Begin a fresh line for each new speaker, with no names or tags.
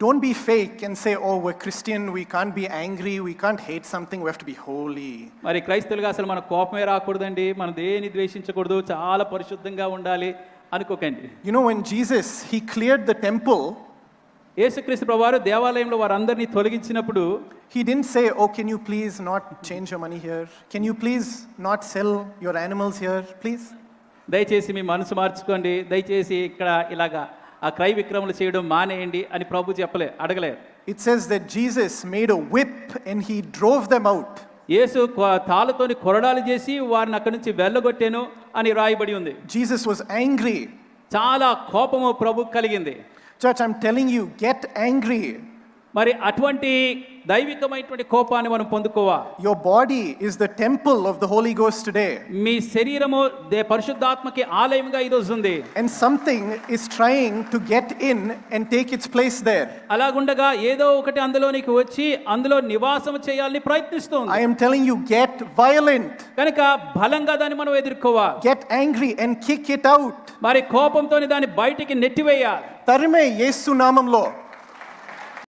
don't be fake and say, oh, we're Christian, we can't be angry, we can't hate something, we have to be holy.
మరి క్రైస్తవులుగా అసలు మన కోపమే రాకూడదండి, మనం దేని ద్వేషించకూడదు, చాలా పరిశుద్ధంగా ఉండాలి అనుకోకండి.
You know, when Jesus, he cleared the temple,
యేసుక్రీస్తు ప్రభువారు దేవాలయంలో వారందరినీ తొలగించినప్పుడు
he didn't say, oh, can you please not change your money here? Can you please not sell your animals here, please?
దయచేసి మీ మనసు మార్చుకోండి, దయచేసి ఇక్కడ ఇలాగా ఆ క్రయ విక్రయములు చేయడం మానేయండి అని ప్రభు అడగలేరు.
It says that Jesus made a whip and he drove them out.
యేసు తాళ్ళతోని కొరడాలు చేసి వారిని అక్కడి నుంచి వెళ్ళగొట్టాను అని రాయబడి ఉంది.
Jesus was angry.
చాలా కోపము ప్రభుకు కలిగింది.
Church, I'm telling you, get angry.
మరి అటువంటి దైవికమైనటువంటి కోపాన్ని మనం పొందుకోవాలి.
Your body is the temple of the Holy Ghost today.
మీ శరీరము పరిశుద్ధాత్మకి ఆలయంగా ఈ రోజు ఉంది.
And something is trying to get in and take its place there.
అలాగుండగా ఏదో ఒకటి అందులోనికి వచ్చి అందులో నివాసం చేయాలని ప్రయత్నిస్తుంది.
I am telling you, get violent.
కనుక బలంగా దాన్ని మనం ఎదుర్కోవాలి.
Get angry and kick it out.
మరి కోపంతోని దాన్ని బయటికి నెట్టివేయాలి.
తరిమే యేసు నామములో